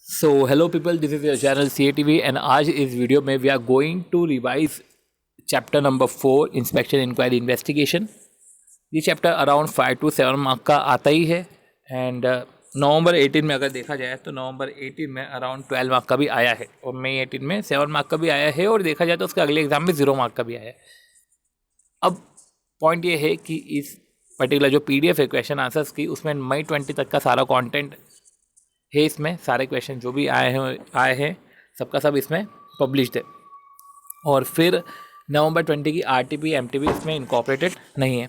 So hello people, this is your channel CATV and आज इस video में we are going to revise chapter number 4 inspection inquiry investigation. ये chapter around 5 to 7 mark का आता ही है and November 18 में अगर देखा जाए तो नवंबर 18 में अराउंड 12 मार्क का भी आया है और मई 18 में 7 मार्क का भी आया है और देखा जाए तो उसका अगले एग्जाम में 0 मार्क का भी आया है। अब पॉइंट ये है कि इस पर्टिकुलर जो PDF है क्वेश्चन आंसर्स की, उसमें मई 20 तक का सारा कंटेंट है। इसमें सारे क्वेश्चन जो भी आए हैं सबका सब इसमें पब्लिश्ड है और फिर नवंबर 20 की RTP MTP इसमें इनकॉर्पोरेटेड नहीं है।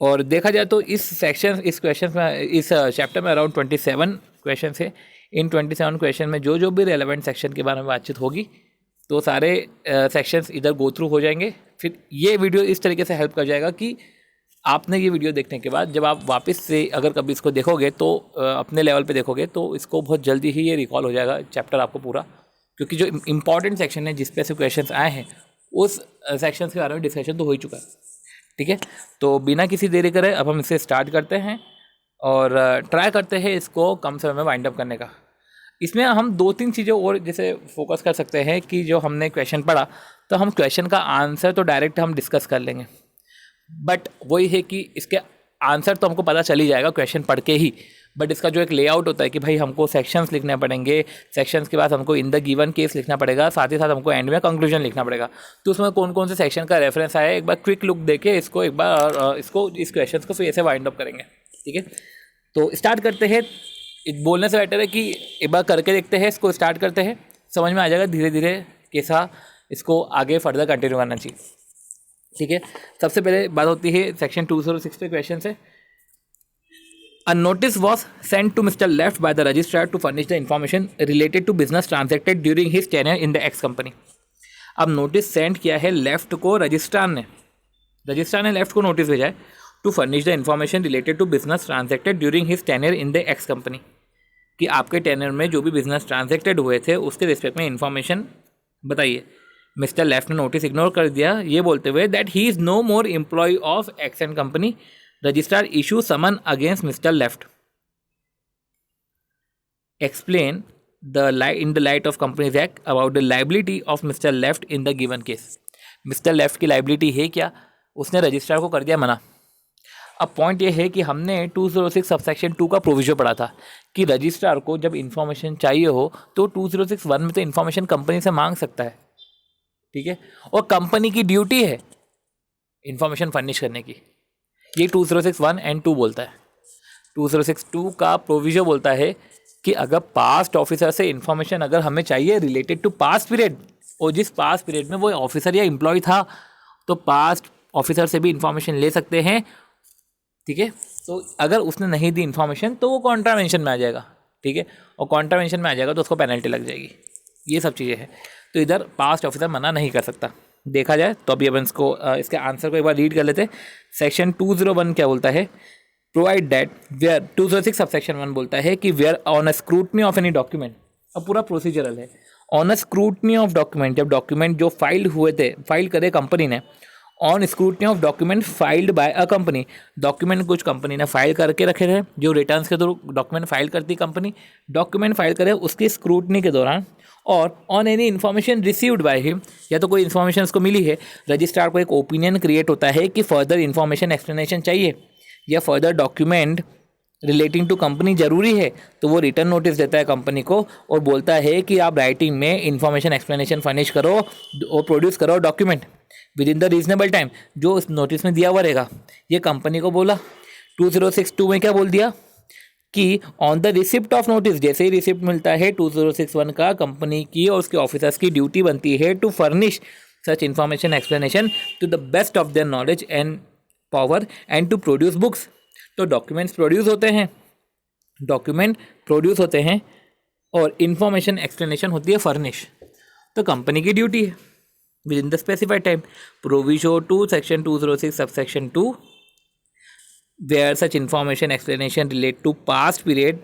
और देखा जाए तो इस क्वेश्चन में इस चैप्टर में अराउंड 27 क्वेश्चन है। इन 27 क्वेश्चन में जो भी रेलेवेंट सेक्शन के बारे में बातचीत होगी तो सारे सेक्शंस इधर गो थ्रू हो जाएंगे। फिर ये वीडियो इस तरीके से हेल्प कर जाएगा कि आपने ये वीडियो देखने के बाद जब आप वापस से अगर कभी इसको देखोगे तो अपने लेवल पे देखोगे तो इसको बहुत जल्दी ही ये रिकॉल हो जाएगा चैप्टर आपको पूरा, क्योंकि जो इम्पॉर्टेंट सेक्शन है जिस पे से क्वेश्चंस आए हैं उस सेक्शंस के बारे में डिस्कशन तो हो ही चुका है। ठीक है, तो बिना किसी देरी करे अब हम इसे स्टार्ट करते हैं और ट्राई करते हैं इसको कम समय में वाइंड अप करने का। इसमें हम 2-3 चीज़ें और जैसे फोकस कर सकते हैं कि जो हमने क्वेश्चन पढ़ा तो हम क्वेश्चन का आंसर तो डायरेक्ट हम डिस्कस कर लेंगे, बट वही है कि इसके आंसर तो हमको पता चल ही जाएगा क्वेश्चन पढ़ के ही, बट इसका जो एक लेआउट होता है कि भाई हमको सेक्शंस लिखने पड़ेंगे, सेक्शंस के बाद हमको इन द गिवन केस लिखना पड़ेगा, साथ ही साथ हमको एंड में कंक्लूजन लिखना पड़ेगा। तो उसमें कौन कौन से सेक्शन का रेफरेंस आया एक बार क्विक लुक देके इसको एक बार इस क्वेश्चन को फिर ऐसे वाइंड अप करेंगे। ठीक है, तो स्टार्ट करते हैं। बोलने से बेटर है कि एक बार करके देखते हैं, इसको स्टार्ट करते हैं, समझ में आ जाएगा धीरे धीरे कैसा इसको आगे फर्दर कंटिन्यू करना चाहिए। ठीक है, सबसे पहले बात होती है सेक्शन 206 पे क्वेश्चन से। A notice was sent to mister Left by the registrar to furnish the information related to business transacted during his tenure in the X company. अब नोटिस सेंड किया है लेफ्ट को, रजिस्ट्रार ने left को notice भेजा है to furnish the information related to business transacted during his tenure in the X company, कि आपके टेन्योर में जो भी बिजनेस ट्रांजेक्टेड हुए थे उसके रिस्पेक्ट में इंफॉर्मेशन बताइए। मिस्टर लेफ्ट ने नोटिस इग्नोर कर दिया ये बोलते हुए that he is no more employ of X and company. Registrar issue summon against mister Left. Explain in the light of companies Act about the liability of mister Left in the given case. Mister Left की liability है क्या, उसने registrar को कर दिया मना। अब point ये है कि हमने 206 सबसेक्शन 2 का प्रोविजन पढ़ा था कि रजिस्ट्रार को जब इन्फॉर्मेशन चाहिए हो तो 206(1) में तो इन्फॉर्मेशन कंपनी से मांग सकता है। ठीक है, और कंपनी की ड्यूटी है इंफॉर्मेशन फर्निश करने की, ये 206(1) एंड 2 बोलता है। 206(2) का प्रोविजन बोलता है कि अगर पास्ट ऑफिसर से इंफॉर्मेशन अगर हमें चाहिए रिलेटेड टू पास्ट पीरियड, और जिस पास्ट पीरियड में वो ऑफिसर या एम्प्लॉय था तो पास्ट ऑफिसर से भी इंफॉर्मेशन ले सकते हैं। ठीक है, तो अगर उसने नहीं दी इंफॉर्मेशन तो वो कॉन्ट्रावेंशन में आ जाएगा। ठीक है, और कॉन्ट्रावेंशन में आ जाएगा तो उसको पेनल्टी लग जाएगी। ये सब चीज़ें हैं, तो इधर पास्ट ऑफिसर मना नहीं कर सकता। देखा जाए तो अभी अपन इसके आंसर को एक बार रीड कर लेते हैं। सेक्शन 201 क्या बोलता है, प्रोवाइड दैट वेयर 206 सबसेक्शन 1 बोलता है कि where on a scrutiny of any document. अब पूरा प्रोसीजरल है। On a scrutiny of document, जब डॉक्यूमेंट जो फाइल करे कंपनी ने, on scrutiny of document filed by a company, document कुछ कंपनी ने फाइल करके रखे थे, जो रिटर्न्स के थ्रू डॉक्यूमेंट फाइल करती कंपनी, डॉक्यूमेंट फाइल करे उसकी स्क्रूटनी के दौरान, और on any information received by him, या तो कोई इन्फॉर्मेशन उसको मिली है, रजिस्ट्रार को एक ओपिनियन क्रिएट होता है कि फर्दर इन्फॉर्मेशन एक्सप्लेनेशन चाहिए या further document relating to company ज़रूरी है, तो वो रिटर्न नोटिस देता है कंपनी को और बोलता है कि आप राइटिंग में इन्फॉर्मेशन एक्सप्लेनेशन फर्निश करो और प्रोड्यूस करो document with in the reasonable time, जो उस नोटिस में दिया हुआ रहेगा। ये कंपनी को बोला। 206(2) में क्या बोल दिया कि on the receipt of notice, जैसे ही रिसिप्ट मिलता है 206(1) का, कंपनी की और उसके ऑफिसर्स की ड्यूटी बनती है to furnish such information explanation to the best of their knowledge and power and to produce books. तो डॉक्यूमेंट प्रोड्यूस होते हैं और इन्फॉर्मेशन एक्सप्लेनेशन होती है फर्निश, तो कंपनी की ड्यूटी है within the specified time. Proviso to section 206 subsection 2 where such information explanation relate to past period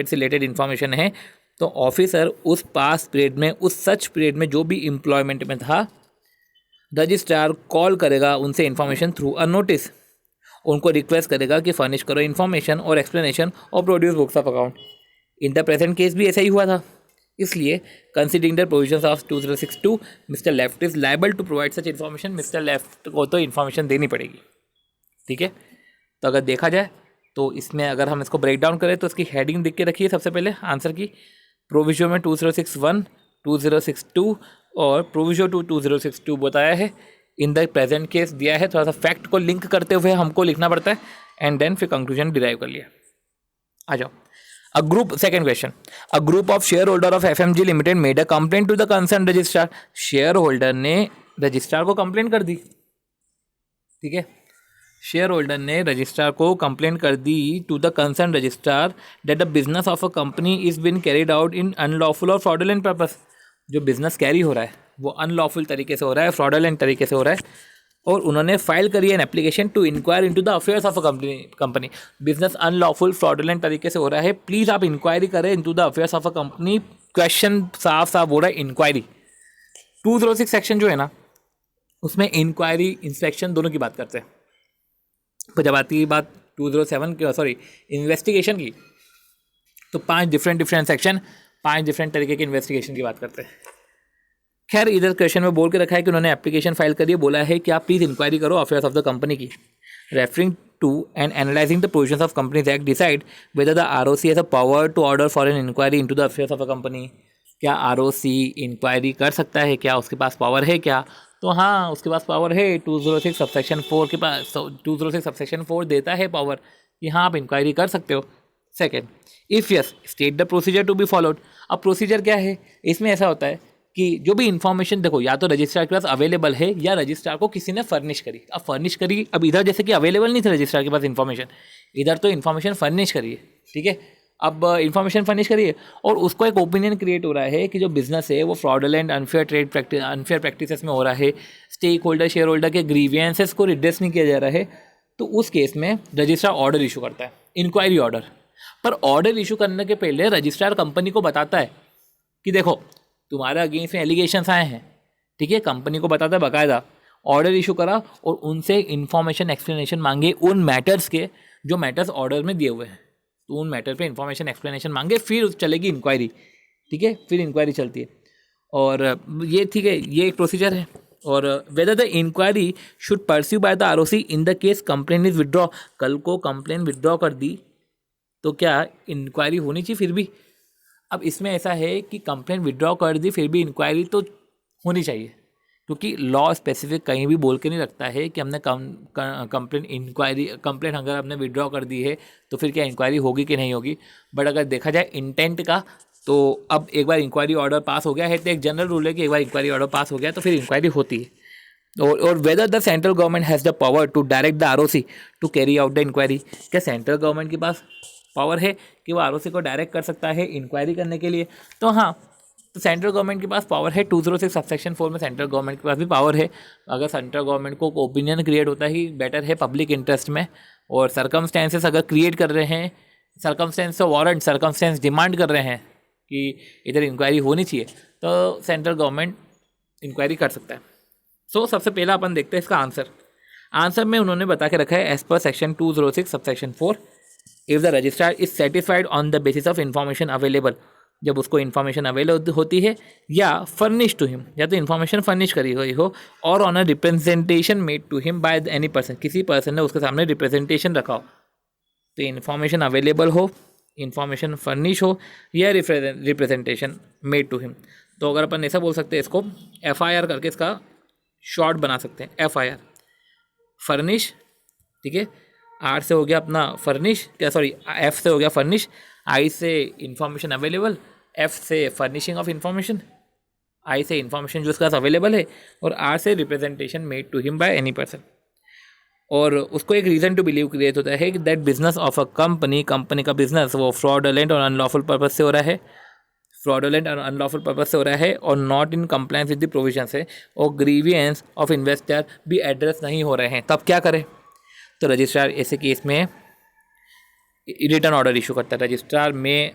से रिलेटेड इन्फॉर्मेशन है, तो ऑफिसर उस पास्ट पीरियड में, उस सच पीरियड में जो भी एम्प्लॉयमेंट में था, रजिस्ट्रार कॉल करेगा उनसे इन्फॉर्मेशन थ्रू अ नोटिस, उनको रिक्वेस्ट करेगा कि फर्निश करो इन्फॉर्मेशन और एक्सप्लेनेशन और produce books of account. In the present case भी ऐसा ही हुआ था, इसलिए considering the provisions of 2062 mister Left is liable to provide such information. Mister Left को तो इन्फॉर्मेशन देनी पड़ेगी, ठीक है। तो अगर देखा जाए तो इसमें अगर हम इसको ब्रेक डाउन करें तो इसकी हेडिंग लिख के रखिए सबसे पहले आंसर की। प्रोविजो में 2061, 2062 और प्रोविजो टू 2062 बताया है, इन द प्रेजेंट केस दिया है। थोड़ा सा फैक्ट को लिंक करते हुए हमको लिखना पड़ता है एंड देन फिर कंक्लूजन डिराइव कर लिया। आ जाओ। A group, second question, a group of share holder of FMG limited made a complaint to the concern registrar. Share holder ने रजिस्ट्रार को कंप्लेंट कर दी, ठीक है। शेयर होल्डर ने रजिस्ट्रार को कंप्लेंट कर दी to the concern registrar that the business of a company is being carried out in unlawful और फ्रॉडुलेंट पर्पस। जो बिजनेस कैरी हो रहा है वो अनलॉफुल तरीके से हो रहा है, फ्रॉडुलेंट तरीके से हो रहा है, और उन्होंने फाइल करी an application to inquire into the affairs of a company. Business unlawful fraudulent तरीके से हो रहा है, प्लीज़ आप इंक्वायरी करें into the affairs of a company. Question साफ साफ हो रहा है इंक्वायरी। 206 सेक्शन जो है ना उसमें इंक्वायरी इंस्पेक्शन दोनों की बात करते हैं। तो जब आती है बात 207 की, सॉरी इन्वेस्टिगेशन की, तो 5 डिफरेंट सेक्शन, 5 डिफरेंट तरीके के इन्वेस्टिगेशन की बात करते हैं। खैर इधर क्वेश्चन में बोल के रखा है कि उन्होंने एप्लीकेशन फाइल करी है, बोला है कि आप प्लीज़ इंक्वायरी करो अफेयर्स ऑफ द कंपनी की। Referring to and analysing the provisions of companies Act decide whether the ROC has a power to order for an inquiry into the affairs of a company. क्या ROC inquiry कर सकता है, क्या उसके पास power है क्या? तो हाँ, उसके पास पावर है। 206 सबसेक्शन 4 के पास, 206 सबसेक्शन 4 देता है पावर कि हाँ आप इंक्वायरी कर सकते हो। Second, if yes state the procedure to be followed. अब प्रोसीजर क्या है इसमें? ऐसा होता है कि जो भी इन्फॉर्मेशन देखो या तो रजिस्ट्रार के पास अवेलेबल है या रजिस्ट्रार को किसी ने फर्निश करी। अब फर्निश करी, अब इधर जैसे कि अवेलेबल नहीं थे रजिस्ट्रार के पास इन्फॉर्मेशन, इधर तो इन्फॉर्मेशन फर्निश करी है, ठीक है। अब इन्फॉर्मेशन फर्निश करिए और उसको एक ओपिनियन क्रिएट हो रहा है कि जो बिजनेस है वो फ्रॉडुलेंट अनफेयर प्रैक्टिसेस में हो रहा है, स्टेक होल्डर शेयर होल्डर के ग्रीवियंसेस को रिड्रेस नहीं किया जा रहा है, तो उस केस में रजिस्ट्रार ऑर्डर इशू करता है, इंक्वायरी ऑर्डर। पर ऑर्डर इशू करने के पहले रजिस्ट्रार कंपनी को बताता है कि देखो तुम्हारे अगेंस्ट में एलिगेशंस आए हैं, ठीक है। कंपनी को बताता है बाकायदा, ऑर्डर इशू करा और उनसे इन्फॉर्मेशन एक्सप्लेनेशन मांगे उन मैटर्स के जो मैटर्स ऑर्डर में दिए हुए हैं। तो उन मैटर पे इन्फॉर्मेशन एक्सप्लेनेशन मांगे, फिर चलेगी इंक्वायरी, ठीक है। फिर इंक्वायरी चलती है और ये ठीक है, ये एक प्रोसीजर है। और whether the inquiry should pursue by the ROC in the case complain is withdraw. कल को कंप्लेन विदड्रॉ कर दी तो क्या इंक्वायरी होनी चाहिए फिर भी? अब इसमें ऐसा है कि कंप्लेन विदड्रॉ कर दी फिर भी इंक्वायरी तो होनी चाहिए, क्योंकि लॉ स्पेसिफिक कहीं भी बोल के नहीं रखता है कि हमने कंप्लेन अगर हमने विड्रॉ कर दी है तो फिर क्या इंक्वायरी होगी कि नहीं होगी। बट अगर देखा जाए इंटेंट का, तो अब एक बार इंक्वायरी ऑर्डर पास हो गया है तो एक जनरल रूल है कि एक बार इंक्वायरी ऑर्डर पास हो गया तो फिर इंक्वायरी होती है। और whether the central government has the power to direct the ROC to carry out the inquiry. क्या सेंट्रल गवर्नमेंट के पास पावर है कि वो ROC को डायरेक्ट कर सकता है इंक्वायरी करने के लिए? तो हाँ, तो सेंट्रल गवर्नमेंट के पास पावर है। 206 सबसेक्शन 4 में सेंट्रल गवर्नमेंट के पास भी पावर है। अगर सेंट्रल गवर्नमेंट को ओपिनियन क्रिएट होता ही बेटर है पब्लिक इंटरेस्ट में, और सर्कमस्टेंसेस अगर क्रिएट कर रहे हैं, सर्कमस्टेंस वारंट, सर्कमस्टेंस डिमांड कर रहे हैं कि इधर इंक्वायरी होनी चाहिए, तो सेंट्रल गवर्नमेंट इंक्वायरी कर सकता है। सो सबसे पहला अपन देखते हैं इसका आंसर में उन्होंने बता के रखा है एज पर section 206 subsection 4 if the registrar is satisfied on the basis of information available. जब उसको इन्फॉर्मेशन अवेलेबल होती है या फर्निश टू हिम, या तो इन्फॉर्मेशन फर्निश करी हुई हो, और on a representation made to him by any person, किसी पर्सन ने उसके सामने रिप्रेजेंटेशन रखा हो। तो इन्फॉर्मेशन अवेलेबल हो, इन्फॉर्मेशन फर्निश हो या रिप्रेजेंटेशन मेड टू हिम। तो अगर अपन ऐसा बोल सकते हैं, इसको FIR करके इसका शॉर्ट बना सकते हैं। FIR फर्निश, ठीक है। R से हो गया अपना फर्निश, क्या सॉरी F से हो गया फर्निश, I से इंफॉर्मेशन अवेलेबल, F से फर्निशिंग ऑफ इंफॉर्मेशन, I से इंफॉर्मेशन जो उसके पास अवेलेबल है, और R से representation made to him by any person. और उसको एक रीज़न टू बिलीव क्रिएट होता है कि that business of a company का बिजनेस वो फ्रॉडुलेंट और अनलॉफुल पर्पस से हो रहा है, फ्रॉडुलेंट और अनलॉफुल पर्पस से हो रहा है, और not in compliance with the provision है, और ग्रीवियंस ऑफ इन्वेस्टर भी एड्रेस नहीं हो रहे हैं। तब क्या करें? तो रजिस्ट्रार ऐसे केस में रिटर्न ऑर्डर इशू करता है। Registrar may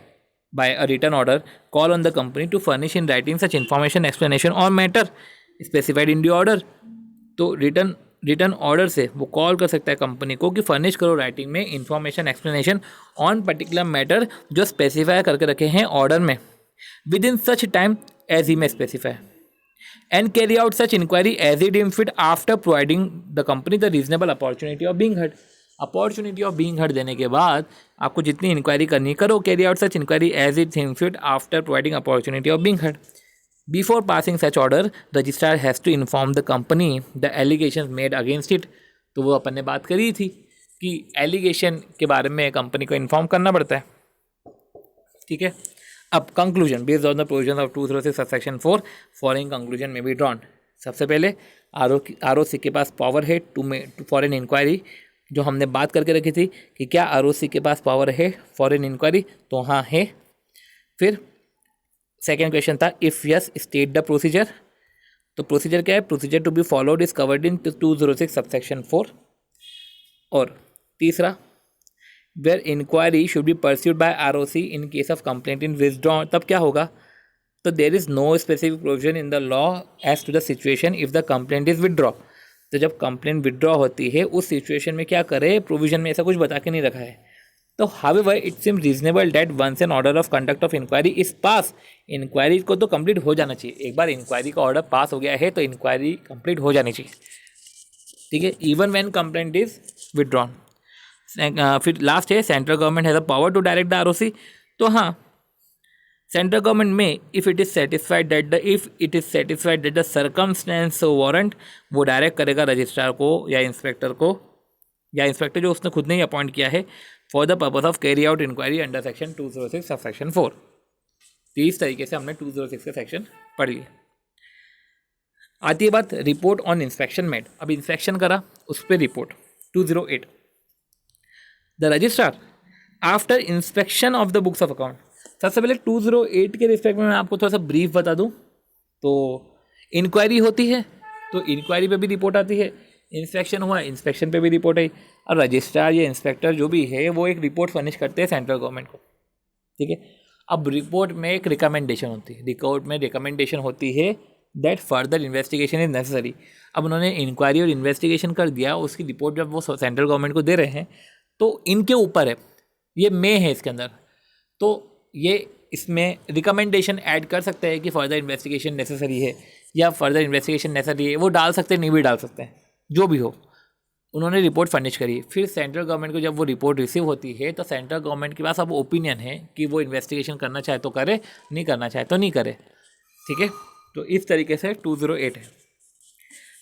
by a written order call on the company to furnish in writing such information explanation और matter specified in the order. तो रिटर्न रिटर्न ऑर्डर से वो कॉल कर सकता है कंपनी को कि फर्निश करो राइटिंग में information explanation on particular matter जो स्पेसिफाई करके रखे हैं ऑर्डर में within such time as he may specify and carry out such inquiry as he deem fit after providing the company the reasonable opportunity of being heard. Opportunity of being heard देने के बाद आपको जितनी inquiry करनी करो, carry out such inquiry as it deem fit after providing opportunity of being heard. Before passing such order, registrar has to inform the company the allegations made against it। तो वो अपन ने बात करी थी कि एलिगेशन के बारे में कंपनी को इन्फॉर्म करना पड़ता है, ठीक है। अब conclusion based on the provision of 206 subsection 4 following conclusion में बी ड्रॉन। सबसे पहले आरओसी के पास पावर है टू फॉर एन इंक्वायरी, जो हमने बात करके रखी थी कि क्या आरओसी के पास पावर है फॉर एन इंक्वायरी, तो हाँ है। फिर सेकेंड क्वेश्चन था if yes state the procedure, तो प्रोसीजर क्या है, procedure to be followed is covered in 206 subsection 4। और तीसरा where inquiry should be pursued by ROC in case of complaint in withdraw, तब क्या होगा, तो there is no specific provision in the law as to the situation if the complaint is withdraw. तो जब complaint withdraw होती है उस situation में क्या करे, प्रोविजन में ऐसा कुछ बता के नहीं रखा है। तो however it seem reasonable that once an order of conduct of inquiry is pass, inquiry को तो कंप्लीट हो जाना चाहिए, एक बार इंक्वायरी का ऑर्डर पास हो गया है तो इंक्वायरी कंप्लीट हो जानी चाहिए, ठीक है, even when complaint is withdrawn. फिर लास्ट है central government has a power to direct the ROC, तो हाँ सेंट्रल गवर्नमेंट में if it is satisfied that the circumstance warrant, वो डायरेक्ट करेगा रजिस्ट्रार को या इंस्पेक्टर को, या इंस्पेक्टर जो उसने खुद ने ही अपॉइंट किया है for the purpose of carry out inquiry under section 206 sub section 4। तो इस तरीके से हमने 206 का सेक्शन पढ़ लिया। आती है बात रिपोर्ट ऑन इंस्पेक्शन मेड। अब इंस्पेक्शन करा उस पर report 208 the registrar after inspection of the books of account. सबसे पहले 208 के रिस्पेक्ट में मैं आपको थोड़ा सा ब्रीफ बता दूं तो इंक्वायरी होती है तो इंक्वायरी पे भी रिपोर्ट आती है, इंस्पेक्शन हुआ इंस्पेक्शन पे भी रिपोर्ट आई, और रजिस्ट्रार या इंस्पेक्टर जो भी है वो एक रिपोर्ट फर्निश करते हैं सेंट्रल गवर्नमेंट को, ठीक है। अब रिपोर्ट में एक रिकमेंडेशन होती है, रिपोर्ट में रिकमेंडेशन होती है that further investigation is necessary. अब उन्होंने इंक्वायरी और इन्वेस्टिगेशन कर दिया, उसकी रिपोर्ट जब वो सेंट्रल गवर्नमेंट को दे रहे हैं तो इनके ऊपर है, ये में है इसके अंदर, तो ये इसमें रिकमेंडेशन ऐड कर सकते हैं कि फर्दर इन्वेस्टिगेशन नेसेसरी है या फर्दर इन्वेस्टिगेशन नेसेसरी है, वो डाल सकते हैं नहीं भी डाल सकते हैं, जो भी हो। उन्होंने रिपोर्ट फर्निश करी, फिर सेंट्रल गवर्नमेंट को जब वो रिपोर्ट रिसीव होती है तो सेंट्रल गवर्नमेंट के पास अब ओपिनियन है कि वो इन्वेस्टिगेशन करना चाहे तो करे, नहीं करना चाहे तो नहीं करे, ठीक है। तो इस तरीके से 208 है।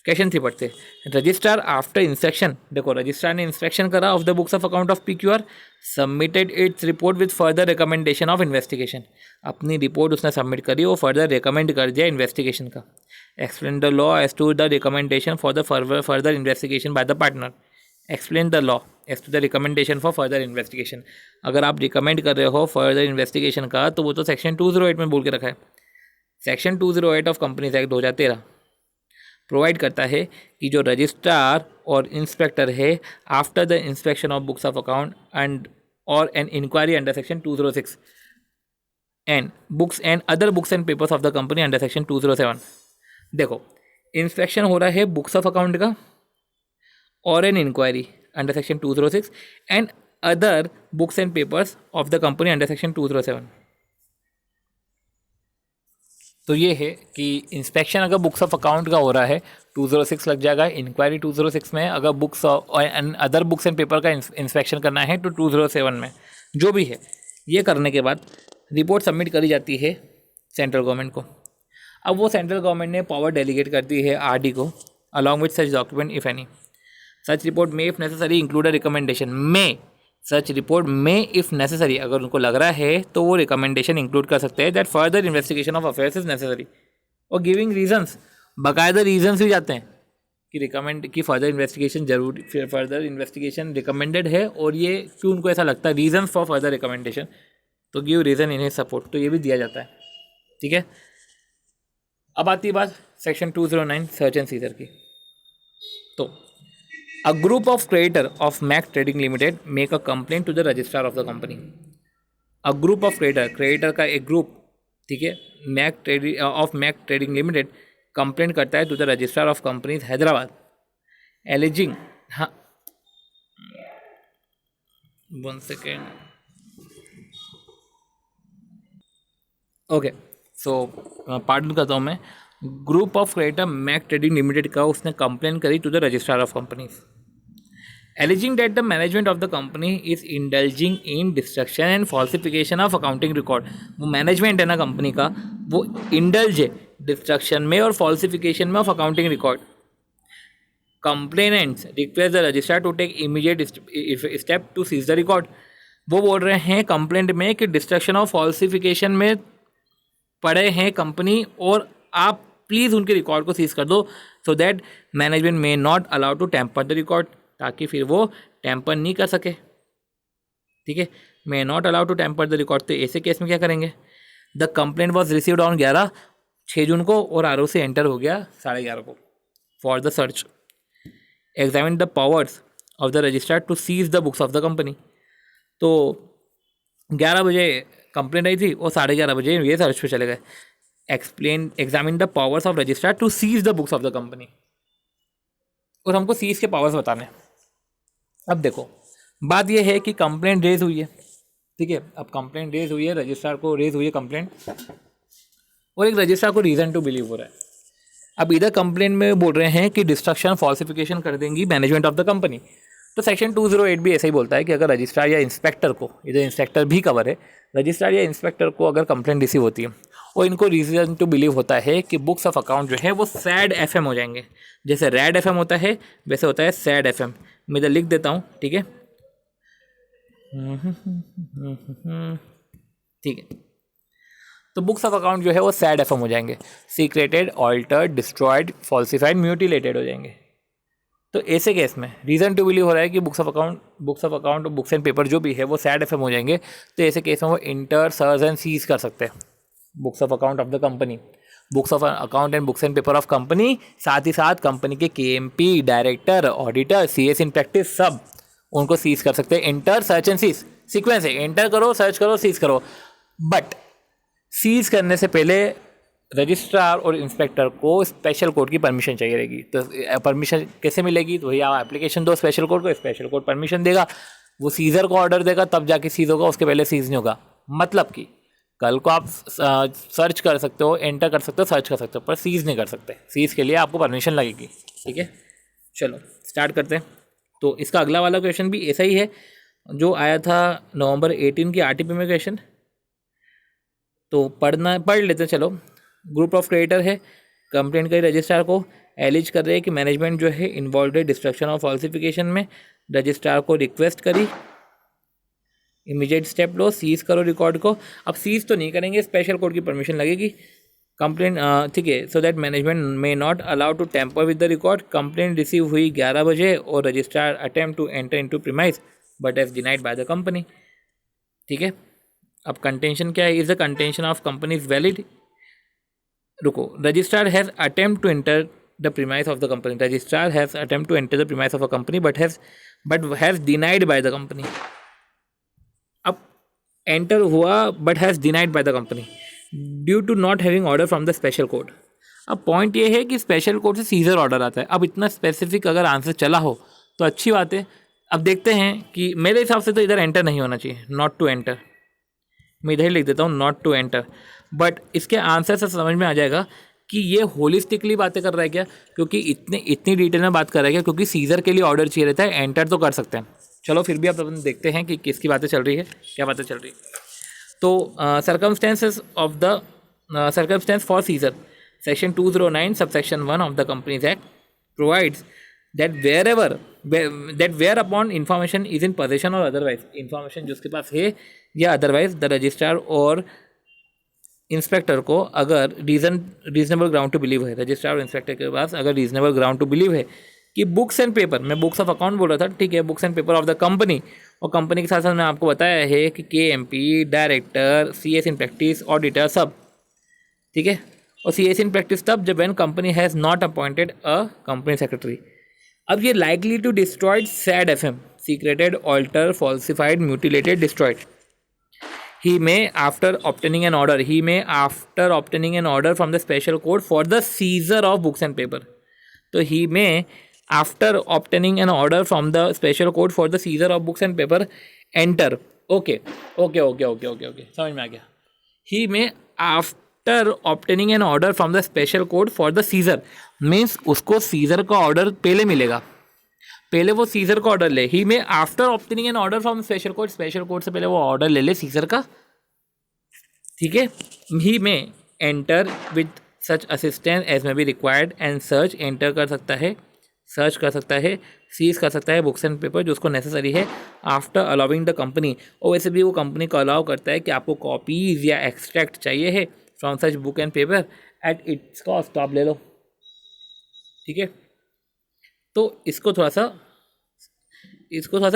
क्वेश्चन 3 पढ़ते, रजिस्ट्रार आफ्टर इंस्पेक्शन, देखो रजिस्ट्रार ने इंस्पेक्शन करा of the books of account of PQR, submitted its report with further recommendation of investigation, अपनी रिपोर्ट उसने सबमिट करी, वो फर्दर रिकमेंड कर दिया इन्वेस्टिगेशन का। Explain the law as to the recommendation for the further investigation by the partner, explain the law as to the recommendation for further investigation. अगर आप recommend कर रहे हो फर्दर इन्वेस्टिगेशन का तो वो तो सेक्शन 208 में बोल के रखा है। Section 208 of companies act 2013 provide करता है कि जो रजिस्ट्रार और इंस्पेक्टर है after the inspection of books of account and और an inquiry under section 206 and books and other books and papers of the company under section 207। देखो inspection हो रहा है बुक्स ऑफ अकाउंट का और an inquiry under section 206 and other books and papers of the company under section 207। तो ये है कि इंस्पेक्शन अगर बुक्स ऑफ अकाउंट का हो रहा है 206 लग जाएगा, इंक्वायरी 206 में, अगर books and other books and paper का इंस्पेक्शन करना है तो 207 में, जो भी है। ये करने के बाद रिपोर्ट सबमिट करी जाती है सेंट्रल गवर्नमेंट को। अब वो सेंट्रल गवर्नमेंट ने पावर डेलीगेट कर दी है RD को along with such document if any, such report में if necessary include a recommendation, में सच रिपोर्ट में इफ नेसेसरी, अगर उनको लग रहा है तो वो रिकमेंडेशन इंक्लूड कर सकते हैं that further investigation of affairs is necessary, और गिविंग रीजंस, बाकायदा रीजंस भी जाते हैं कि रिकमेंड की फर्दर इन्वेस्टिगेशन जरूरी, फर्दर इन्वेस्टिगेशन रिकमेंडेड है और ये क्यों उनको ऐसा लगता है, रीजंस फॉर फर्दर रिकमेंडेशन, तो गिव रीजन इन सपोर्ट, तो ये भी दिया जाता है, ठीक है। अब आती है बात सेक्शन 209 सर्च एंड सीजर की। तो A group of creditor of Mac Trading Limited make a complaint to the registrar of the company. A group of creditor का एक ग्रुप, ठीक है, Mac Trading Limited कंप्लेंट करता है to the registrar of companies Hyderabad alleging, हाँ 1 second, okay. So pardon करता हूँ मैं। Group of creditor Mac Trading Limited का उसने कंप्लेन करी to the registrar of companies alleging that the management of the company is indulging in destruction and falsification of accounting record। वो management है ना company का, वो इंडल्ज है destruction में और फॉल्सिफिकेशन में of accounting record. Complainants request the registrar to take immediate step to seize the record. वो बोल रहे हैं कंप्लेंट में कि डिस्ट्रक्शन और फॉल्सिफिकेशन में पड़े हैं कंपनी और आप प्लीज़ उनके रिकॉर्ड को सीज कर दो, so that management may not allow to tamper the record, ताकि फिर वो टैम्पर नहीं कर सके। ठीक है, may not allow to tamper the record. तो ऐसे केस में क्या करेंगे? The complaint was received on 6 June को और आर से एंटर हो गया 11:30 को for the search. Examine the powers of the registrar to seize the books of the company. तो 11 बजे कंप्लेंट आई थी और 11:30 बजे ये सर्च पे चले गए। Examine the powers of registrar to seize the books of the company, और हमको सीज के पावर्स बताने। अब देखो, बात यह है कि कंप्लेंट रेज हुई है, ठीक है। अब कंप्लेंट रेज हुई है, रजिस्ट्रार को रेज हुई है कंप्लेंट, और एक रजिस्ट्रार को रीज़न टू बिलीव हो रहा है। अब इधर कंप्लेंट में बोल रहे हैं कि डिस्ट्रक्शन फॉल्सिफिकेशन कर देंगी मैनेजमेंट ऑफ द कंपनी। तो सेक्शन 208 भी ऐसा ही बोलता है कि अगर रजिस्ट्रार या इंस्पेक्टर को, इधर इंस्पेक्टर भी कवर है, रजिस्ट्रार या इंस्पेक्टर को अगर कंप्लेंट रिसीव होती है और इनको रीज़न टू बिलीव होता है कि बुक्स ऑफ अकाउंट जो है वो सैड एफएम हो जाएंगे। जैसे रैड एफएम होता है वैसे होता है सैड एफएम। मैं इधर लिख देता हूँ, ठीक है, ठीक है। तो बुक्स ऑफ अकाउंट जो है वो सैड एफएम हो जाएंगे, secreted, altered, destroyed, falsified, mutilated हो जाएंगे। तो ऐसे केस में रीज़न टू बिलीव हो रहा है कि बुक्स ऑफ अकाउंट और बुक्स एंड पेपर जो भी है वो सैड एफएम हो जाएंगे। तो ऐसे केस में वो इंटर, सर्च एंड सीज कर सकते हैं books of account of the company, books of account and books and paper of company. साथ ही साथ कंपनी के KMP, director, auditor, CS in practice, सब उनको सीज कर सकते हैं। Enter, search and seize sequence है, एंटर करो, सर्च करो, सीज करो। बट सीज करने से पहले रजिस्ट्रार और इंस्पेक्टर को स्पेशल कोर्ट की परमिशन चाहिए रहेगी। तो परमिशन कैसे मिलेगी? तो भैया आप एप्लीकेशन दो स्पेशल कोर्ट को, स्पेशल कोर्ट परमिशन देगा, वो सीजर को ऑर्डर देगा, तब जाके सीज होगा, उसके पहले सीज नहीं होगा। मतलब कि कल को आप सर्च कर सकते हो, एंटर कर सकते हो, सर्च कर सकते हो, पर सीज नहीं कर सकते। सीज के लिए आपको परमिशन लगेगी, ठीक है। चलो स्टार्ट करते हैं। तो इसका अगला वाला क्वेश्चन भी ऐसा ही है जो आया था नवंबर 18 की आरटीपी में क्वेश्चन। तो पढ़ लेते हैं। चलो, ग्रुप ऑफ क्रेडिटर है, कंप्लेंट करी रजिस्ट्रार को, एलिज कर रहे हैं कि मैनेजमेंट जो है इन्वॉल्व है डिस्ट्रक्शन और फॉल्सिफिकेशन में। रजिस्ट्रार को रिक्वेस्ट करी इमीडिएट स्टेप लो, सीज करो रिकॉर्ड को। अब सीज तो नहीं करेंगे, स्पेशल कोर्ट की परमिशन लगेगी। कंप्लेंट, ठीक है, so that management may not allow to tamper with the record. Complaint receive हुई 11 बजे और registrar attempt to enter into premise but as denied by the company, ठीक है। अब कंटेंशन क्या है? Is the contention of company is valid? रुको, registrar has attempt to enter the premise of the company, registrar has attempt to enter the premise of a company but has denied by the company. अब enter हुआ but has denied by the company due to not having order from the special court. अब point ये है कि special court से seizure order आता है। अब इतना स्पेसिफिक अगर आंसर चला हो तो अच्छी बात है। अब देखते हैं कि मेरे हिसाब से तो इधर एंटर नहीं होना चाहिए, नॉट टू एंटर। मैं इधर ही लिख देता हूँ नॉट टू एंटर, बट इसके आंसर से समझ में आ जाएगा कि ये होलिस्टिकली बातें कर रहा है क्या, क्योंकि इतनी डिटेल में बात कर रहा है क्या, क्योंकि सीजर के लिए ऑर्डर चाहिए रहता है, एंटर तो कर सकते हैं। चलो फिर भी आप अपन देखते हैं कि किसकी बातें चल रही है, क्या बातें चल रही है। तो circumstances of the circumstance for seizure, section 209 subsection 1 of the Companies Act provides that whereupon information is in possession or otherwise, information जिसके पास है या अदरवाइज द रजिस्ट्रार और इंस्पेक्टर को अगर रीजनेबल ग्राउंड टू बिलीव है, रजिस्ट्रार और inspector के पास अगर रीजनेबल ग्राउंड टू बिलीव है कि बुक्स एंड पेपर, मैं बुक्स ऑफ अकाउंट बोल रहा था, ठीक है, books and paper of the company, और कंपनी के साथ साथ मैं आपको बताया है कि KMP, director, CS in practice, auditor, सब, ठीक है। और सीएस इन प्रैक्टिस तब जब when company has not appointed a company secretary. अब ये likely to destroyed said FM, secreted, alter, falsified, mutilated, destroyed. He may after obtaining an order from the special court for the seizure of books and paper. तो he may after obtaining an order from the special court for the seizure of books and paper enter. Okay okay okay okay okay okay, समझ में आ गया. He may after obtaining an order from the special court for the seizure means उसको seizure का order पहले मिलेगा, पहले वो सीजर का ऑर्डर ले. He may after obtaining an order from special court, special court से पहले वो ऑर्डर ले ले सीजर का. ठीक है. He may enter with such assistance as may be required and search, enter कर सकता है, सर्च कर सकता है, सीज कर सकता है बुक्स एंड पेपर जो उसको नेसेसरी है आफ्टर अलाउिंग द कंपनी. और वैसे भी वो कंपनी को अलाउ करता है कि आपको कॉपीज़ या एक्सट्रैक्ट चाहिए है from such book and paper at its cost, आप ले लो. ठीक है. तो इसको थोड़ा सा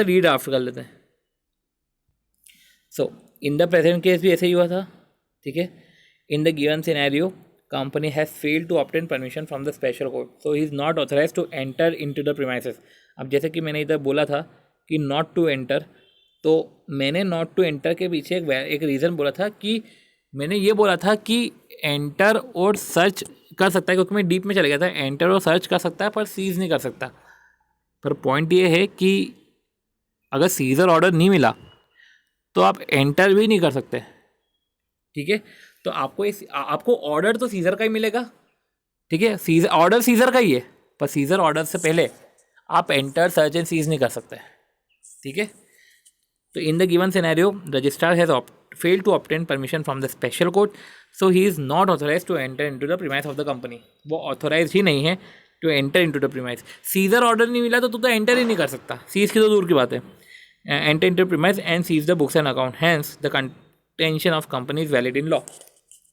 रीड ड्राफ्ट कर लेते हैं. So in the present case भी ऐसे ही हुआ था. ठीक है. In the given scenario company has failed to obtain permission from the special court, so he is not authorise to enter into the premises. अब जैसे कि मैंने इधर बोला था कि नॉट टू एंटर, तो मैंने नॉट टू एंटर के पीछे एक रीज़न बोला था कि मैंने ये बोला था कि एंटर और सर्च कर सकता है, क्योंकि मैं डीप में चले गया था. एंटर और सर्च कर सकता है पर सीज नहीं कर सकता. पर पॉइंट ये है कि अगर सीजर ऑर्डर नहीं मिला तो आप एंटर भी नहीं कर सकते. ठीक है. तो आपको ऑर्डर तो सीजर का ही मिलेगा. ठीक है. ऑर्डर सीजर का ही है, पर सीजर ऑर्डर से पहले आप एंटर, सर्च एंड सीज नहीं कर सकते. ठीक है. तो इन the given scenario registrar has failed to obtain permission from the special court, so he is not authorized to enter into the premise of the company. वो ऑथोराइज ही नहीं है to enter into the premise. Seizure order नहीं मिला तो तू तो enter ही नहीं कर सकता. सीज की तो दूर की बात है. Enter into premise and seize the books and account, hence the contention of company is valid in law.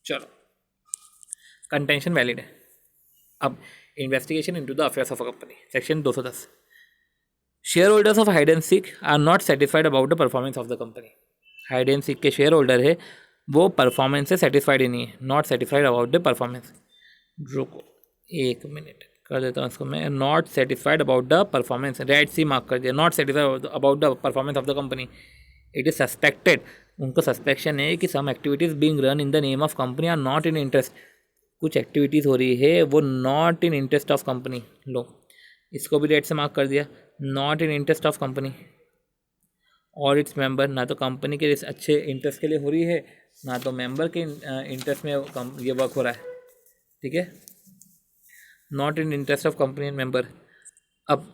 चलो, कंटेंशन वैलिड है. अब investigation into the affairs of a company, section 210. Share holders of Hide and Seek are not satisfied about the performance of the company. Hide and Seek के share holder है वो performance से satisfied ही नहीं है, not satisfied about the performance. रुको 1 minute कर देता हूँ इसको मैं. Not satisfied about the performance, red सी मार्क कर दिया. Not satisfied about the performance of the company. It is suspected, उनको सस्पेक्शन है कि some activities being run in the name of company are not in interest. कुछ activities हो रही है वो not in interest of company. लो, इसको भी रेड से मार्क कर दिया. Not in interest of company और इट्स मेंबर. ना तो कंपनी के अच्छे इंटरेस्ट के लिए हो रही है, ना तो मेंबर के इंटरेस्ट में ये वर्क हो रहा है. ठीक है. Not in interest of company and member. अब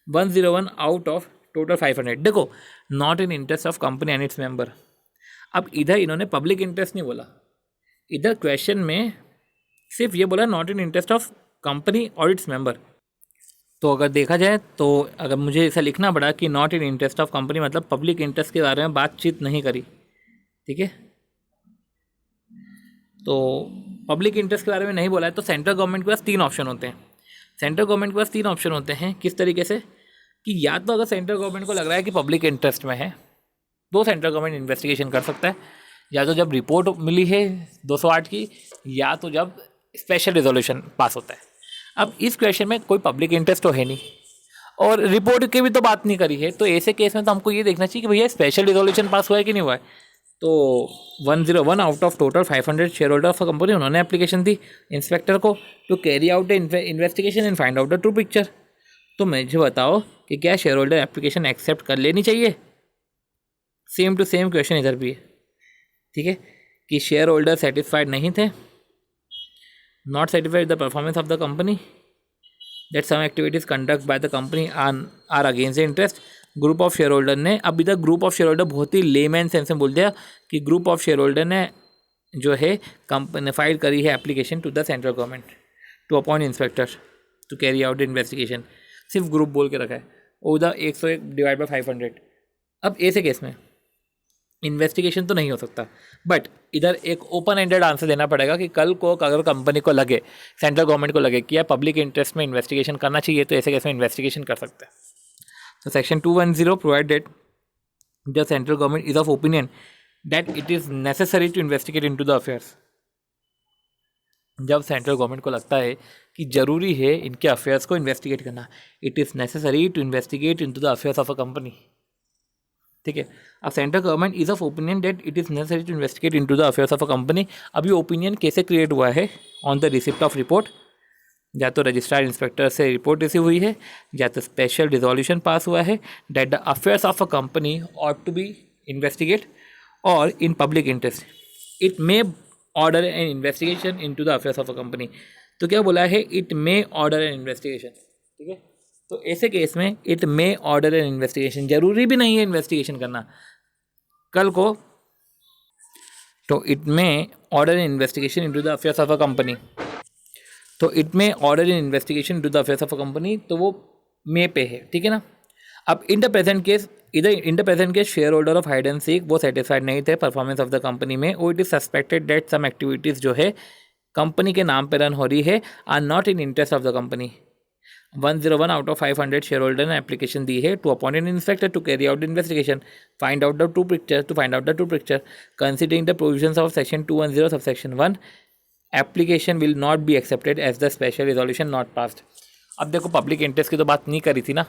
101 आउट ऑफ टोटल 500. देखो, not in interest of company and its member. अब इधर इन्होंने पब्लिक इंटरेस्ट नहीं बोला, इधर क्वेश्चन में सिर्फ ये बोला not in interest of company और इट्स मेंबर. तो अगर देखा जाए तो अगर मुझे ऐसा लिखना पड़ा कि not in interest of company मतलब पब्लिक इंटरेस्ट के बारे में बातचीत नहीं करी. ठीक है. तो पब्लिक इंटरेस्ट के बारे में नहीं बोला है. तो सेंट्रल गवर्नमेंट के पास 3 ऑप्शन होते हैं. सेंट्रल गवर्नमेंट के पास 3 ऑप्शन होते हैं. किस तरीके से कि या तो अगर सेंट्रल गवर्नमेंट को लग रहा है कि पब्लिक इंटरेस्ट में है तो सेंट्रल गवर्नमेंट इन्वेस्टिगेशन कर सकता है, या तो जब रिपोर्ट मिली है 208 की, या तो जब स्पेशल रिजोल्यूशन पास होता है. अब इस क्वेश्चन में कोई पब्लिक इंटरेस्ट तो है नहीं और रिपोर्ट की भी तो बात नहीं करी है. तो ऐसे केस में तो हमको ये देखना चाहिए कि भैया स्पेशल रिजोल्यूशन पास हुआ है कि नहीं हुआ है. तो 101 out of total 500 share holder of company उन्होंने एप्लीकेशन दी इंस्पेक्टर को to carry out the investigation and find out the true picture. तो मुझे बताओ कि क्या शेयर होल्डर एप्लीकेशन एक्सेप्ट कर लेनी चाहिए. सेम टू सेम क्वेश्चन इधर भी है. ठीक है. कि शेयर होल्डर सेटिस्फाइड नहीं थे, not satisfied the performance of the company, that some activities conduct by the company are against the interest. Group of share holder ने, अब इधर ग्रुप ऑफ शेयर होल्डर बहुत ही लेमैन सेंस में बोल दिया कि ग्रुप ऑफ शेयर होल्डर ने जो है कंपनी फाइल करी है application to the central government to appoint inspector to carry out the investigation. सिर्फ ग्रुप बोल के रखा है. उधर 101 डिवाइड बाई 500. अब ऐसे केस में इन्वेस्टिगेशन तो नहीं हो सकता, बट इधर एक ओपन एंडेड आंसर देना पड़ेगा कि कल को अगर कंपनी को लगे, सेंट्रल गवर्नमेंट को लगे कि यार पब्लिक इंटरेस्ट में इन्वेस्टिगेशन करना चाहिए, तो ऐसे केस में इन्वेस्टिगेशन कर सकते हैं. तो section 210 provide that the central government is of opinion that it is necessary to investigate into the affairs. जब सेंट्रल गवर्नमेंट को लगता है कि ज़रूरी है इनके अफेयर्स को इन्वेस्टिगेट करना, it is necessary to investigate into the affairs of a company. ठीक है. अब central government is of opinion that it is necessary to investigate into the affairs of a company. अब ये ओपिनियन कैसे create हुआ है? On the receipt of report या तो रजिस्ट्रार इंस्पेक्टर से रिपोर्ट रिसीव हुई है, या तो स्पेशल रिजोल्यूशन पास हुआ है that the affairs of a company ought to be investigate और in public interest it may order an investigation into the affairs of a company. तो क्या बोला है, it may order an investigation, ठीक है। तो ऐसे केस में it may order an investigation, जरूरी भी नहीं है इन्वेस्टिगेशन करना कल को, तो it may order an investigation into the affairs of a company, तो it may order an investigation into the affairs of a company, तो वो मे पे है, ठीक है ना। अब इन द प्रेजेंट केस, इधर in the present case share holder of Hide and Seek वो सेटिस्फाइड नहीं थे परफॉर्मेंस ऑफ द कंपनी में, और it is suspected that some activities जो है कंपनी के नाम पे रन हो रही है are not in interest of the company. 101 out of 500 share holder ने एप्लीकेशन दी है to appoint an inspector to carry out investigation, find out the true picture, considering the provisions of section 210 sub section 1, application will not be accepted as the special resolution not passed. अब देखो public interest की तो बात नहीं करी थी ना,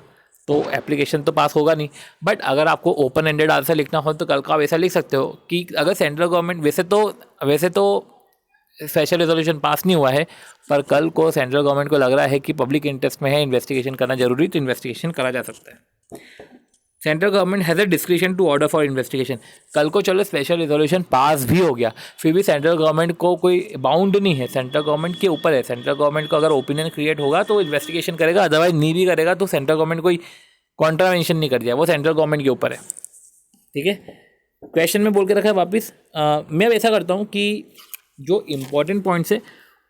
तो एप्लीकेशन तो पास होगा नहीं, बट अगर आपको ओपन एंडेड आंसर लिखना हो तो कल का आप ऐसा लिख सकते हो कि अगर सेंट्रल गवर्नमेंट, वैसे तो स्पेशल रेजोल्यूशन पास नहीं हुआ है, पर कल को सेंट्रल गवर्नमेंट को लग रहा है कि पब्लिक इंटरेस्ट में है, इन्वेस्टिगेशन करना जरूरी, तो इन्वेस्टिगेशन करा जा सकता है। Central government has a discretion to order for investigation. कल को चलो स्पेशल रिजोल्यूशन पास भी हो गया, फिर भी सेंट्रल गवर्नमेंट को कोई बाउंड नहीं है, सेंट्रल गवर्नमेंट के ऊपर है। सेंट्रल गवर्नमेंट को अगर ओपिनियन क्रिएट होगा तो इन्वेस्टिगेशन करेगा, अदरवाइज नहीं भी करेगा तो सेंट्रल गवर्नमेंट कोई कॉन्ट्रावेंशन नहीं कर दिया, वो सेंट्रल गवर्नमेंट के ऊपर है, ठीक है। क्वेश्चन में बोल के रखा है वापस। मैं अब ऐसा करता हूँ कि जो इम्पोर्टेंट पॉइंट्स है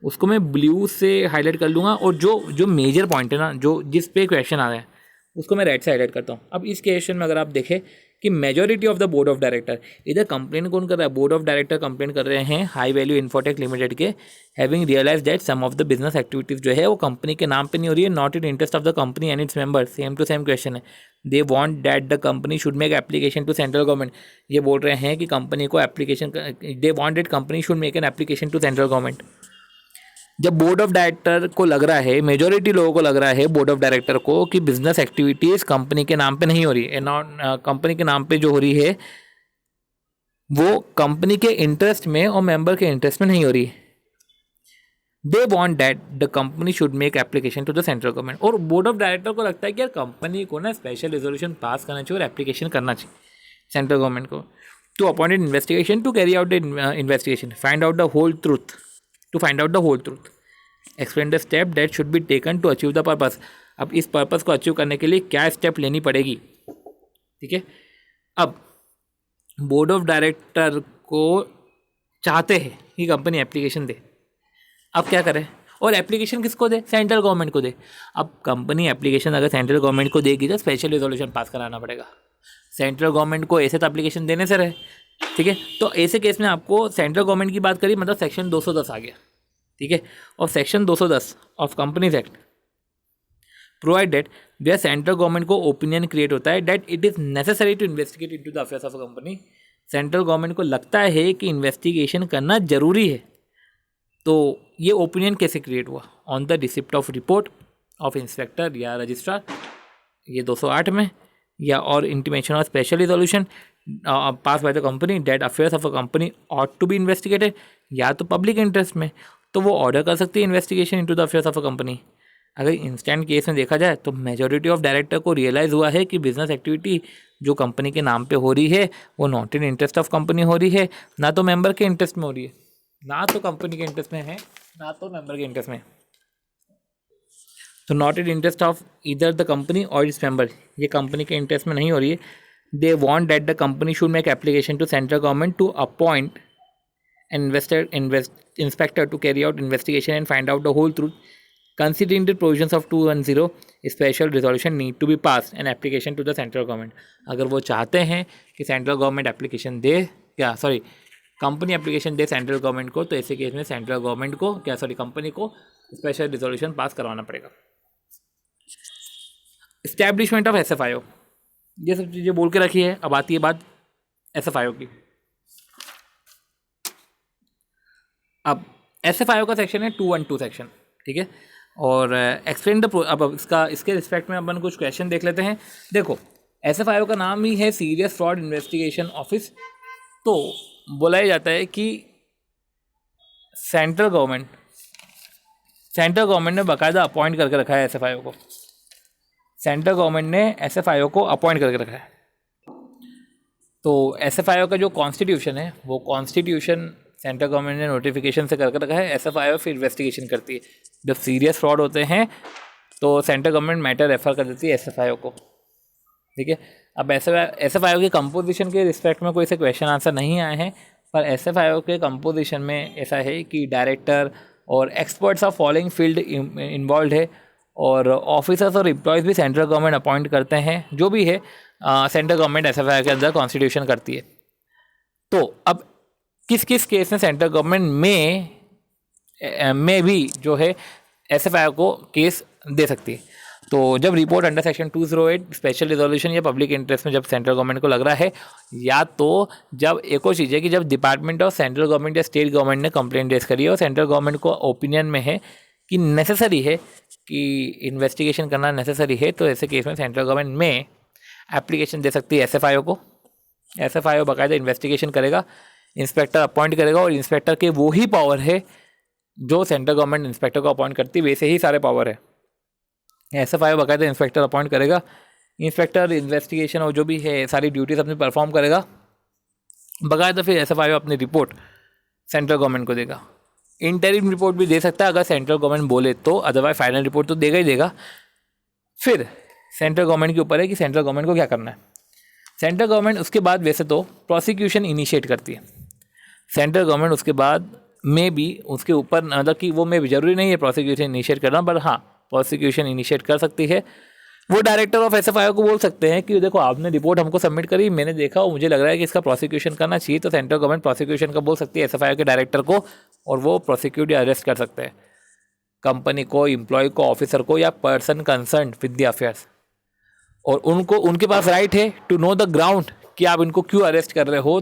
उसको मैं ब्लू से हाईलाइट कर लूँगा, और जो मेजर पॉइंट है ना, जो जिस पे क्वेश्चन आ रहा है उसको मैं रेड से हाईलाइट करता हूँ। अब इस क्वेश्चन में अगर आप देखें कि majority of the board of director, इधर कंप्लेन कौन कर रहा है, बोर्ड ऑफ डायरेक्टर कंप्लेन कर रहे हैं हाई वैल्यू इन्फोटेक लिमिटेड के, having realise that some of the business activities जो है वो कंपनी के नाम पे नहीं हो रही है, not in interest of the company and its member, same to same question है। They want that the company should make application to central government, ये बोल रहे हैं कि कंपनी को application, they want that company should make an application to central government. जब board of director को लग रहा है, मेजॉरिटी लोगों को लग रहा है बोर्ड ऑफ डायरेक्टर को कि बिजनेस एक्टिविटीज़ कंपनी के नाम पे नहीं हो रही है, कंपनी के नाम पे जो हो रही है वो कंपनी के इंटरेस्ट में और मेंबर के इंटरेस्ट में नहीं हो रही है, they want that the company should make application to the central government. और बोर्ड ऑफ डायरेक्टर को लगता है कि यार कंपनी को ना स्पेशल रेजोल्यूशन पास करना चाहिए और एप्लीकेशन करना चाहिए सेंट्रल गवर्नमेंट को, to appointed investigation to carry out the investigation, find out the whole truth, to find out the whole truth, explain the step that should be taken to achieve the purpose. अब इस purpose को achieve करने के लिए क्या step लेनी पड़ेगी, ठीक है। अब बोर्ड ऑफ डायरेक्टर को चाहते हैं कि कंपनी एप्लीकेशन दे, अब क्या करें, और एप्लीकेशन किसको दे, सेंट्रल गवर्नमेंट को दे। अब कंपनी एप्लीकेशन अगर सेंट्रल गवर्नमेंट को देगी तो स्पेशल रिजोल्यूशन पास कराना पड़ेगा, सेंट्रल गवर्नमेंट को ऐसे तो एप्लीकेशन देने से रहे, ठीक है। तो ऐसे केस में आपको सेंट्रल गवर्नमेंट की बात करी, मतलब सेक्शन 210 आ गया, ठीक है। और section 210 of companies Act provide that where central government को ओपिनियन क्रिएट होता है that it is necessary to investigate into the affairs of a company. Central government को लगता है कि इन्वेस्टिगेशन करना जरूरी है, तो ये ओपिनियन कैसे क्रिएट हुआ, on the receipt of report of inspector या रजिस्ट्रार, ये 208 में, या और intimation of special resolution pass by the company that affairs of a company ought to be investigated, या तो पब्लिक इंटरेस्ट में, तो वो ऑर्डर कर सकती है investigation into the affairs of a company. अगर इंस्टेंट केस में देखा जाए तो मेजॉरिटी ऑफ डायरेक्टर को रियलाइज़ हुआ है कि बिजनेस एक्टिविटी जो कंपनी के नाम पे हो रही है वो not in interest of company हो रही है, ना तो मेंबर के इंटरेस्ट में हो रही है, ना तो कंपनी के इंटरेस्ट में है, ना तो मेंबर के इंटरेस्ट में, तो नॉट इन इंटरेस्ट ऑफ इधर द कंपनी और इट्स मेंबर, ये कंपनी के इंटरेस्ट में नहीं हो रही है। They want that the company should make application to central government to appoint inspector to carry out investigation and find out the whole truth. Considering the provisions of 210, special resolution need to be passed and application to the central government. अगर वो चाहते हैं कि central government application दे, company application दे central government को, तो ऐसे case में central government को कंपनी को स्पेशल रिजोल्यूशन पास करवाना पड़ेगा। इस्टेब्लिशमेंट ऑफ SFIO, ये सब चीज़ें बोल के रखी है। अब आती है बात SFIO की। अब SFIO का सेक्शन है 212 सेक्शन, ठीक है। और एक्सप्लेन द, अब इसके रिस्पेक्ट में अपन कुछ क्वेश्चन देख लेते हैं। देखो SFIO का नाम ही है सीरियस फ्रॉड इन्वेस्टिगेशन ऑफिस, तो बोला जाता है कि सेंट्रल गवर्नमेंट सेंट्रल गवर्नमेंट ने बाकायदा अपॉइंट करके रखा है SFIO को। सेंट्रल गवर्नमेंट ने SFIO को अपॉइंट करके रखा है। तो SFIO का जो कॉन्स्टिट्यूशन है वो कॉन्स्टिट्यूशन सेंट्रल गवर्नमेंट ने नोटिफिकेशन से करके रखा है। SFIO फिर इन्वेस्टिगेशन करती है। जब सीरियस फ्रॉड होते हैं तो सेंट्रल गवर्नमेंट मैटर रेफर कर देती है SFIO को। ठीक है, अब SFIO के कंपोजिशन के रिस्पेक्ट में कोई से क्वेश्चन आंसर नहीं आए हैं, पर SFIO के कंपोजिशन में ऐसा है कि डायरेक्टर और experts of following field involve है, और ऑफिसर्स और एम्प्लॉयज़ भी सेंट्रल गवर्नमेंट अपॉइंट करते हैं। जो भी है सेंट्रल गवर्नमेंट SFIO के अंदर कॉन्स्टिट्यूशन करती है। तो अब किस किस केस में सेंट्रल गवर्नमेंट में भी जो है SFIO को केस दे सकती है। तो जब report under section 208 special resolution या पब्लिक इंटरेस्ट में जब सेंट्रल गवर्नमेंट को लग रहा है, या तो जब एक और चीज़ है कि जब डिपार्टमेंट ऑफ सेंट्रल गवर्नमेंट या स्टेट गवर्नमेंट ने कंप्लेंट रेज करी है और सेंट्रल गवर्नमेंट को ओपिनियन में है कि नेसेसरी है कि इन्वेस्टिगेशन करना नेसेसरी है, तो ऐसे केस में सेंट्रल गवर्नमेंट में एप्लीकेशन दे सकती है SFIO को। SFIO बाकायदा इन्वेस्टिगेशन करेगा, इंस्पेक्टर अपॉइंट करेगा, और इंस्पेक्टर के वो ही पावर है जो सेंट्रल गवर्नमेंट इंस्पेक्टर को अपॉइंट करती है, वैसे ही सारे पावर है। SFIO बाकायदा इंस्पेक्टर अपॉइंट करेगा, इंस्पेक्टर इन्वेस्टिगेशन और जो भी है सारी ड्यूटीज अपनी परफॉर्म करेगा बाकायदा। फिर SFIO अपनी रिपोर्ट सेंट्रल गवर्नमेंट को देगा। इंटरिम रिपोर्ट भी दे सकता है अगर सेंट्रल गवर्नमेंट बोले तो, अदरवाइज फाइनल रिपोर्ट तो देगा ही देगा। फिर सेंट्रल गवर्नमेंट के ऊपर है कि सेंट्रल गवर्नमेंट को क्या करना है। सेंट्रल गवर्नमेंट उसके बाद वैसे तो प्रोसिक्यूशन इनिशिएट करती है। सेंट्रल गवर्नमेंट उसके बाद में भी उसके ऊपर, मतलब कि वो में भी ज़रूरी नहीं है प्रोसिक्यूशन इनिशिएट करना, पर हाँ प्रोसिक्यूशन इनिशिएट कर सकती है। वो डायरेक्टर ऑफ SFIO को बोल सकते हैं कि देखो आपने रिपोर्ट हमको सबमिट करी, मैंने देखा और मुझे लग रहा है कि इसका प्रोसिक्यूशन करना चाहिए, तो सेंट्रल गवर्नमेंट प्रोसिक्यूशन का बोल सकती है SFIO के डायरेक्टर को, और वो प्रोसिक्यूट या अरेस्ट कर सकते हैं कंपनी को, एम्प्लॉय को, ऑफिसर को या person concern with the affairs. और उनको उनके पास राइट है टू नो द ग्राउंड कि आप इनको क्यों अरेस्ट कर रहे हो।